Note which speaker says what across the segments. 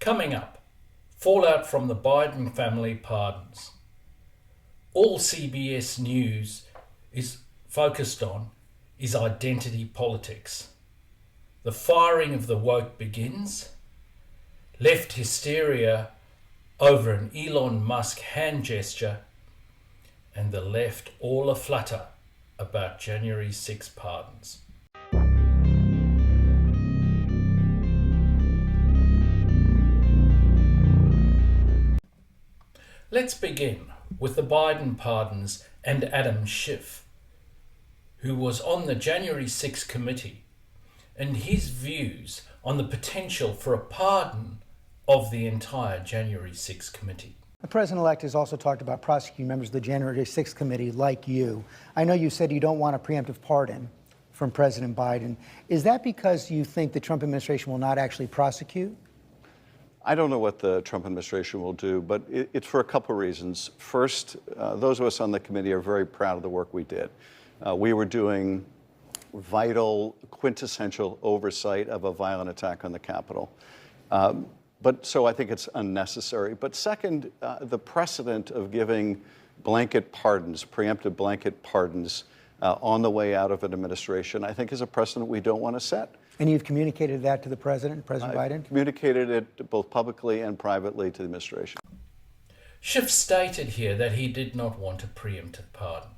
Speaker 1: Coming up, fallout from the Biden family pardons. All CBS News is focused on is identity politics. The firing of the woke begins. Left hysteria over an Elon Musk hand gesture, and the left all aflutter about January 6 pardons. Let's begin with the Biden pardons and Adam Schiff, who was on the January 6 committee, and his views on the potential for a pardon of the entire January 6 committee.
Speaker 2: The president-elect has also talked about prosecuting members of the January 6 committee like you. I know you said you don't want a preemptive pardon from President Biden. Is that because you think the Trump administration will not actually prosecute?
Speaker 3: I don't know what the Trump administration will do, but it's for a couple of reasons. First, those of us on the committee are very proud of the work we did. We were doing vital, quintessential oversight of a violent attack on the Capitol. So I think it's unnecessary. But second, the precedent of giving blanket pardons, preemptive blanket pardons on the way out of an administration, I think is a precedent we don't want to set.
Speaker 2: And you've communicated that to the President Biden?
Speaker 3: Communicated it both publicly and privately to the administration.
Speaker 1: Schiff stated here that he did not want a preemptive pardon.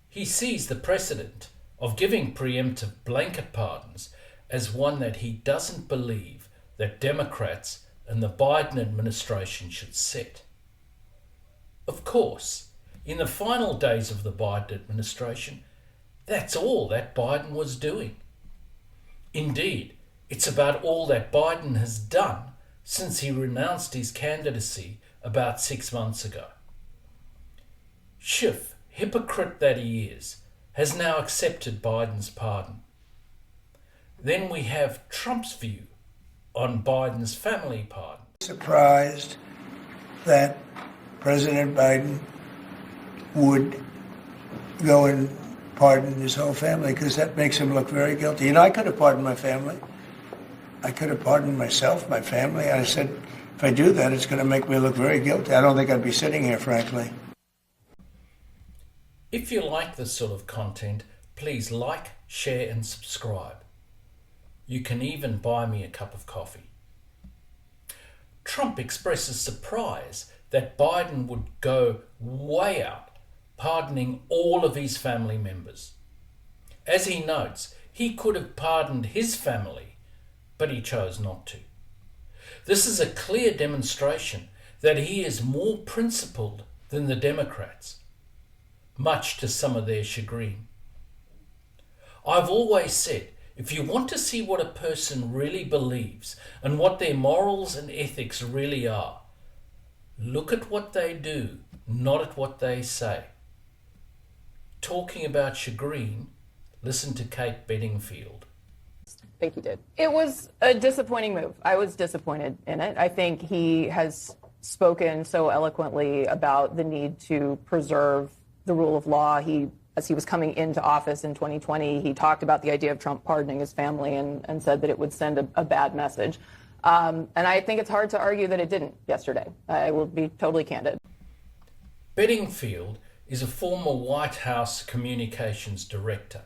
Speaker 1: He sees the precedent of giving preemptive blanket pardons as one that he doesn't believe that Democrats and the Biden administration should set. Of course, in the final days of the Biden administration, that's all that Biden was doing. Indeed, it's about all that Biden has done since he renounced his candidacy about 6 months ago. Schiff, hypocrite that he is, has now accepted Biden's pardon. Then we have Trump's view on Biden's family pardon.
Speaker 4: Surprised that President Biden would go and pardon his whole family, because that makes him look very guilty. You know, I could have pardoned my family. I could have pardoned myself, my family. I said, if I do that, it's going to make me look very guilty. I don't think I'd be sitting here, frankly.
Speaker 1: If you like this sort of content, please like, share and subscribe. You can even buy me a cup of coffee. Trump expresses surprise that Biden would go way out, pardoning all of his family members. As he notes, he could have pardoned his family, but he chose not to. This is a clear demonstration that he is more principled than the Democrats, much to some of their chagrin. I've always said, if you want to see what a person really believes and what their morals and ethics really are, look at what they do, not at what they say. Talking about chagrin, listen to Kate Bedingfield.
Speaker 5: I think he did. It was a disappointing move. I was disappointed in it. I think he has spoken so eloquently about the need to preserve the rule of law. As he was coming into office in 2020, he talked about the idea of Trump pardoning his family and said that it would send a bad message. And I think it's hard to argue that it didn't yesterday. I will be totally candid.
Speaker 1: Bedingfield is a former White House communications director.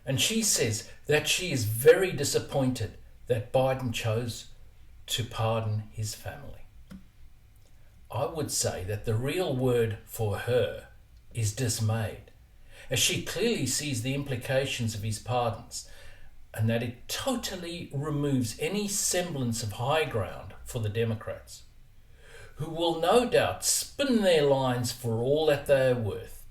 Speaker 1: And she says that she is very disappointed that Biden chose to pardon his family. I would say that the real word for her is dismayed, as she clearly sees the implications of his pardons and that it totally removes any semblance of high ground for the Democrats, who will no doubt spin their lines for all that they are worth.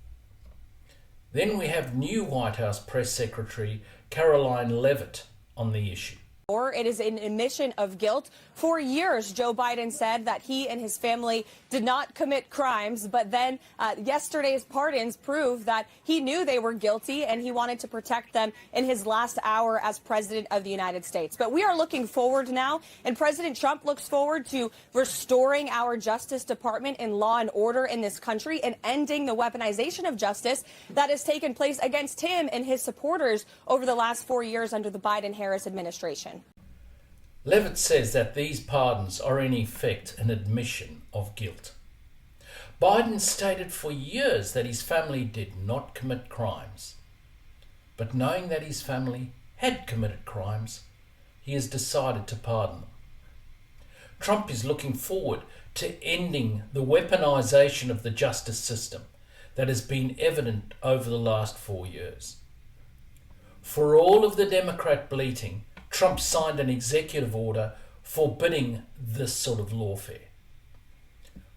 Speaker 1: Then we have new White House Press Secretary Caroline Leavitt on the issue.
Speaker 6: It is an admission of guilt. For years, Joe Biden said that he and his family did not commit crimes, but then yesterday's pardons prove that he knew they were guilty and he wanted to protect them in his last hour as president of the United States. But we are looking forward now, and President Trump looks forward to restoring our Justice Department and law and order in this country and ending the weaponization of justice that has taken place against him and his supporters over the last 4 years under the Biden-Harris administration.
Speaker 1: Levitt says that these pardons are in effect an admission of guilt. Biden stated for years that his family did not commit crimes. But knowing that his family had committed crimes, he has decided to pardon them. Trump is looking forward to ending the weaponization of the justice system that has been evident over the last 4 years. For all of the Democrat bleating, Trump signed an executive order forbidding this sort of lawfare.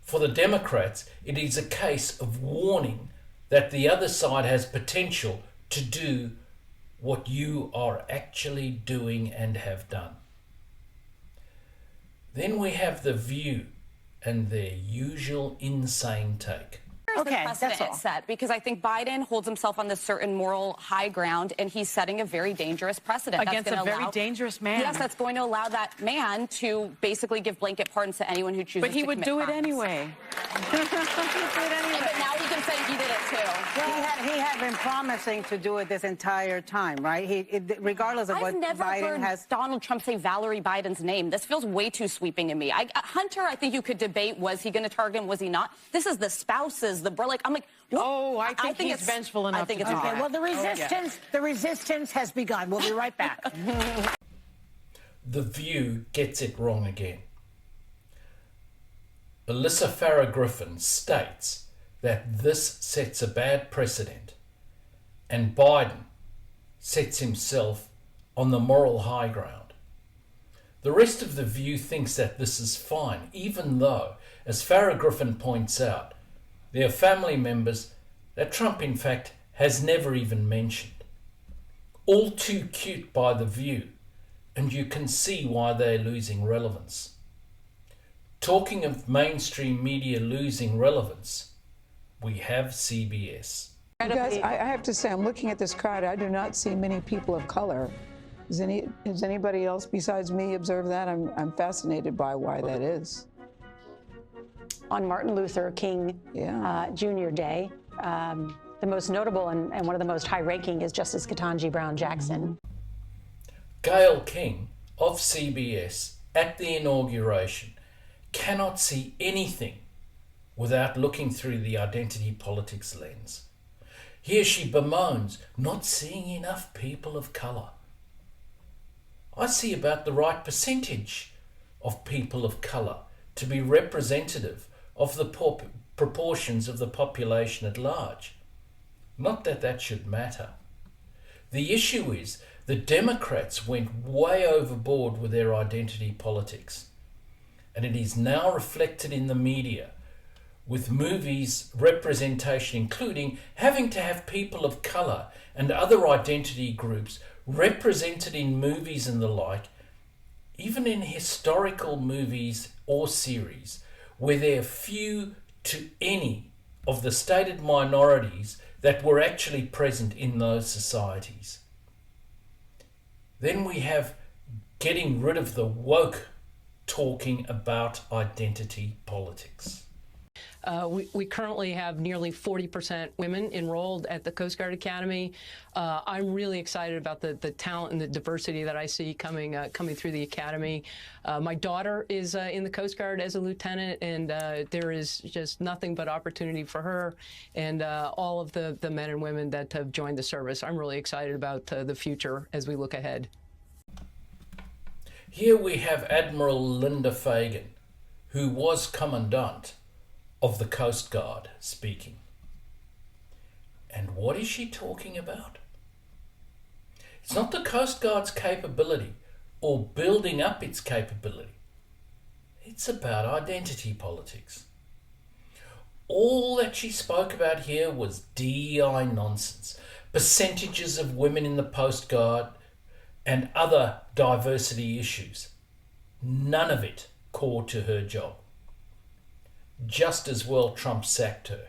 Speaker 1: For the Democrats, it is a case of warning that the other side has potential to do what you are actually doing and have done. Then we have The View and their usual insane take.
Speaker 7: Okay, that's all. Set because I think Biden holds himself on this certain moral high ground, and he's setting a very dangerous precedent
Speaker 8: against a very dangerous man.
Speaker 7: Yes, that's going to allow that man to basically give blanket pardons to anyone who chooses.
Speaker 8: But he
Speaker 7: to
Speaker 8: would do it anyway.
Speaker 7: But now he can say he did it too.
Speaker 9: Well, he had been promising to do it this entire time, right? Regardless of what Biden has.
Speaker 7: I've never heard Donald Trump say Valerie Biden's name. This feels way too sweeping in me. Hunter, I think you could debate, was he going to target him, was he not? This is the spouses, I'm like, what?
Speaker 8: Oh, I think he's vengeful enough.
Speaker 7: I think it's
Speaker 9: okay. Well, the resistance has begun. We'll be right back.
Speaker 1: The View gets it wrong again. Alyssa Farah Griffin states that this sets a bad precedent, and Biden sets himself on the moral high ground. The rest of The View thinks that this is fine, even though, as Farah Griffin points out, there are family members that Trump, in fact, has never even mentioned. All too cute by The View, and you can see why they're losing relevance. Talking of mainstream media losing relevance, we have CBS.
Speaker 10: You guys, I have to say, I'm looking at this crowd. I do not see many people of color. Has anybody else besides me observed that? I'm fascinated by why that is.
Speaker 11: On Martin Luther King Jr. Day, the most notable and one of the most high-ranking is Justice Ketanji Brown Jackson.
Speaker 1: Gayle King of CBS at the inauguration cannot see anything without looking through the identity politics lens. Here she bemoans not seeing enough people of colour. I see about the right percentage of people of colour to be representative of the proportions of the population at large. Not that that should matter. The issue is the Democrats went way overboard with their identity politics, and it is now reflected in the media with movies representation, including having to have people of colour and other identity groups represented in movies and the like, even in historical movies or series, where there are few to any of the stated minorities that were actually present in those societies. Then we have getting rid of the woke talking about identity politics.
Speaker 8: We currently have nearly 40% women enrolled at the Coast Guard Academy. I'm really excited about the talent and the diversity that I see coming through the academy. My daughter is in the Coast Guard as a lieutenant, and there is just nothing but opportunity for her and all of the men and women that have joined the service. I'm really excited about the future as we look ahead.
Speaker 1: Here we have Admiral Linda Fagan, who was Commandant of the Coast Guard, speaking. And what is she talking about? It's not the Coast Guard's capability or building up its capability. It's about identity politics. All that she spoke about here was DEI nonsense, percentages of women in the Coast Guard, and other diversity issues. None of it core to her job. Just as well Trump sacked her.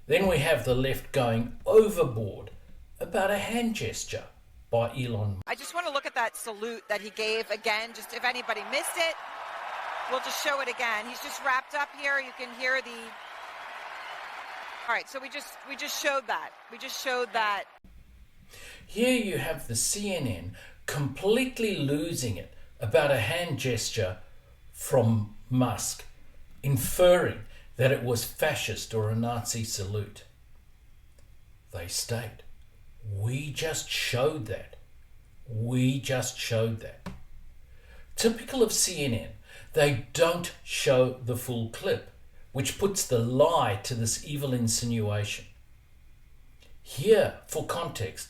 Speaker 1: Then we have the left going overboard about a hand gesture by Elon Musk.
Speaker 12: I just want to look at that salute that he gave again, just if anybody missed it, we'll just show it again. He's just wrapped up here. You can hear the... All right, so we just showed that. We just showed that.
Speaker 1: Here you have the CNN completely losing it about a hand gesture from Musk, inferring that it was fascist or a Nazi salute. They state, we just showed that. We just showed that. Typical of CNN, they don't show the full clip, which puts the lie to this evil insinuation. Here, for context,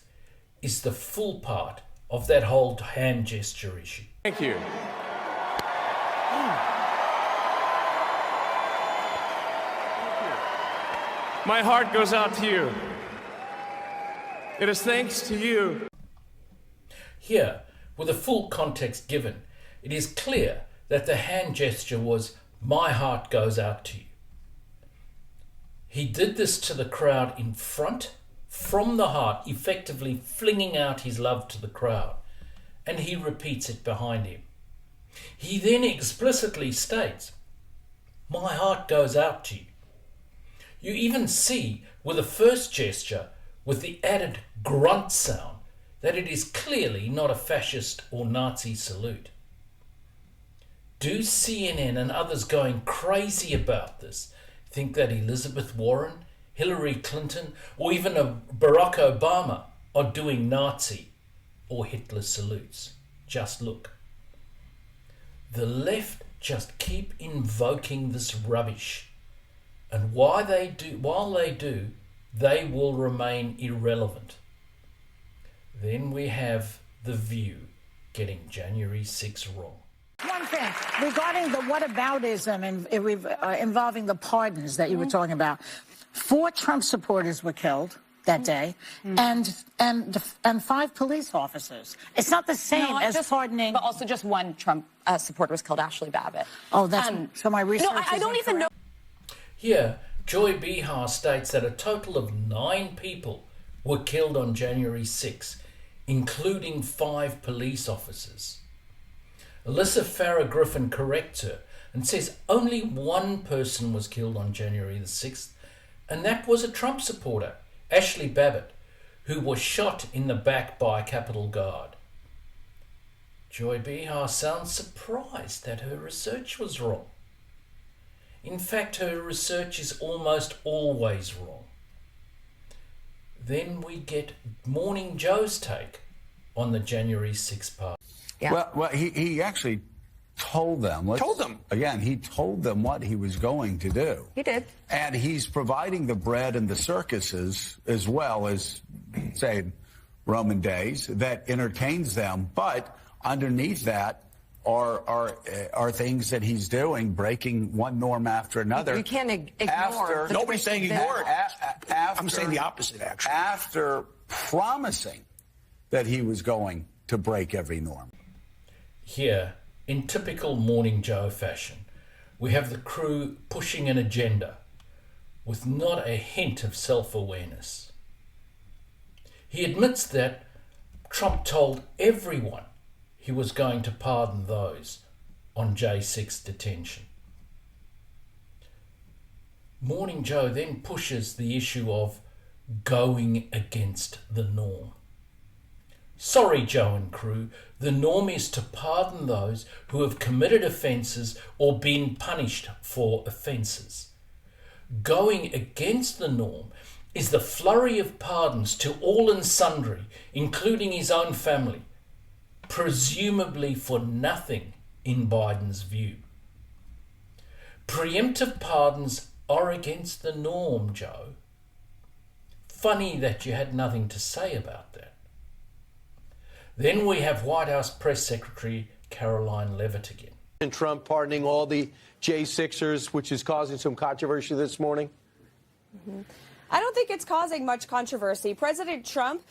Speaker 1: is the full part of that whole hand gesture issue.
Speaker 13: Thank you. My heart goes out to you. It is thanks to you.
Speaker 1: Here, with the full context given, it is clear that the hand gesture was, my heart goes out to you. He did this to the crowd in front, from the heart, effectively flinging out his love to the crowd, and he repeats it behind him. He then explicitly states, my heart goes out to you. You even see with the first gesture, with the added grunt sound, that it is clearly not a fascist or Nazi salute. Do CNN and others going crazy about this think that Elizabeth Warren, Hillary Clinton, or even Barack Obama are doing Nazi or Hitler salutes? Just look. The left just keep invoking this rubbish, and while they do, they will remain irrelevant. Then we have The View getting January 6 wrong.
Speaker 14: One thing regarding the whataboutism involving the pardons that you were talking about. 4 Trump supporters were killed that day, and 5 police officers. It's not the same as pardoning.
Speaker 7: But also just one Trump supporter was killed, Ashley Babbitt.
Speaker 14: Oh, that's so my research.
Speaker 7: No, I don't even know.
Speaker 1: Here, Joy Behar states that a total of 9 people were killed on January 6, including 5 police officers. Alyssa Farah Griffin corrects her and says only 1 person was killed on January the 6th, and that was a Trump supporter, Ashley Babbitt, who was shot in the back by a Capitol Guard. Joy Behar sounds surprised that her research was wrong. In fact, her research is almost always wrong. Then we get Morning Joe's take on the January 6th part.
Speaker 15: Yeah. Well, he actually told them. He told them what he was going to do.
Speaker 7: He did.
Speaker 15: And he's providing the bread and the circuses as well as, say, Roman days that entertains them. But underneath that are things that he's doing, breaking one norm after another.
Speaker 7: You can't ignore.
Speaker 15: Nobody's saying ignore it.
Speaker 16: I'm saying the opposite, actually.
Speaker 15: After promising that he was going to break every norm.
Speaker 1: Here, in typical Morning Joe fashion, we have the crew pushing an agenda with not a hint of self-awareness. He admits that Trump told everyone he was going to pardon those on J6 detention. Morning Joe then pushes the issue of going against the norm. Sorry, Joe and crew, the norm is to pardon those who have committed offences or been punished for offences. Going against the norm is the flurry of pardons to all and sundry, including his own family, presumably for nothing in Biden's view. Preemptive pardons are against the norm, Joe. Funny that you had nothing to say about that. Then we have White House Press Secretary Caroline Leavitt again.
Speaker 17: And Trump pardoning all the J6ers, which is causing some controversy this morning?
Speaker 6: I don't think it's causing much controversy. President Trump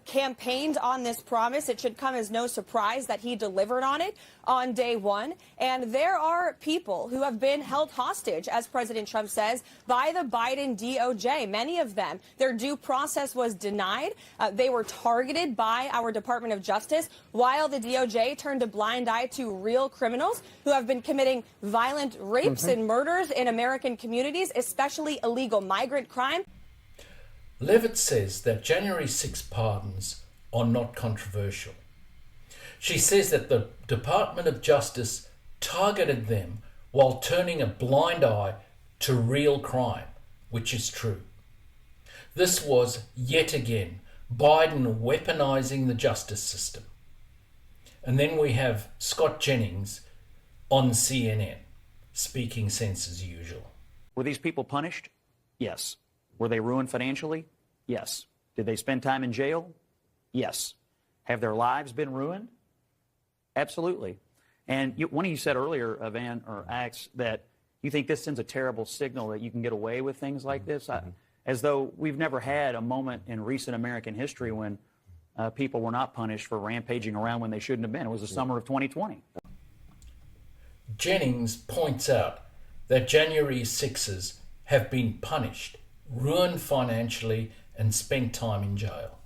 Speaker 6: campaigned on this promise. It should come as no surprise that he delivered on it on day one. And there are people who have been held hostage, as President Trump says, by the Biden DOJ. Many of them, their due process was denied. They were targeted by our Department of Justice, while the DOJ turned a blind eye to real criminals who have been committing violent rapes and murders in American communities, especially illegal migrant crime.
Speaker 1: Leavitt says that January 6 pardons are not controversial. She says that the Department of Justice targeted them while turning a blind eye to real crime, which is true. This was, yet again, Biden weaponizing the justice system. And then we have Scott Jennings on CNN, speaking sense as usual.
Speaker 16: Were these people punished? Yes. Were they ruined financially? Yes. Did they spend time in jail? Yes. Have their lives been ruined? Absolutely. And one of you said earlier, Van or Axe, that you think this sends a terrible signal that you can get away with things like this, as though we've never had a moment in recent American history when people were not punished for rampaging around when they shouldn't have been. It was the summer of 2020.
Speaker 1: Jennings points out that January 6ers have been punished, ruined financially, and spent time in jail.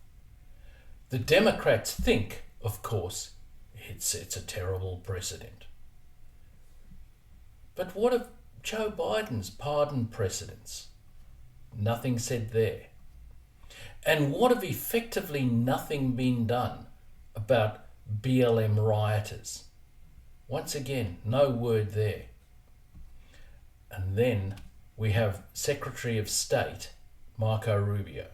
Speaker 1: The Democrats think, of course, it's a terrible precedent. But what of Joe Biden's pardon precedents? Nothing said there. And what of effectively nothing been done about BLM rioters? Once again, no word there. And then we have Secretary of State Marco Rubio.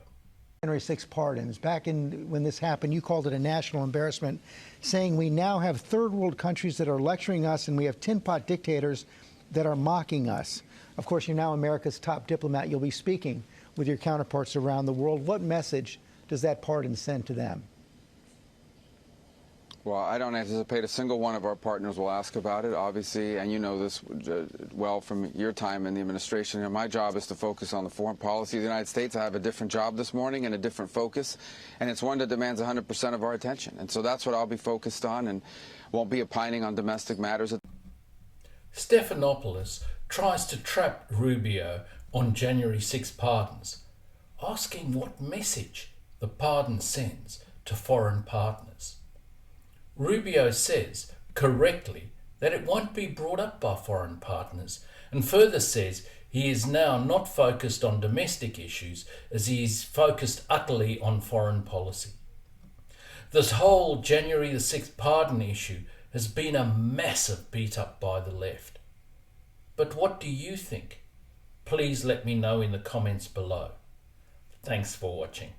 Speaker 2: January 6 pardons. Back when this happened, you called it a national embarrassment, saying we now have third world countries that are lecturing us and we have tin pot dictators that are mocking us. Of course, you're now America's top diplomat. You'll be speaking with your counterparts around the world. What message does that pardon send to them?
Speaker 18: Well, I don't anticipate a single one of our partners will ask about it, obviously, and you know this well from your time in the administration. And my job is to focus on the foreign policy of the United States. I have a different job this morning and a different focus, and it's one that demands 100% of our attention. And so that's what I'll be focused on, and won't be opining on domestic matters.
Speaker 1: Stephanopoulos tries to trap Rubio on January 6 pardons, asking what message the pardon sends to foreign partners. Rubio says, correctly, that it won't be brought up by foreign partners, and further says he is now not focused on domestic issues as he is focused utterly on foreign policy. This whole January the 6th pardon issue has been a massive beat up by the left. But what do you think? Please let me know in the comments below. Thanks for watching.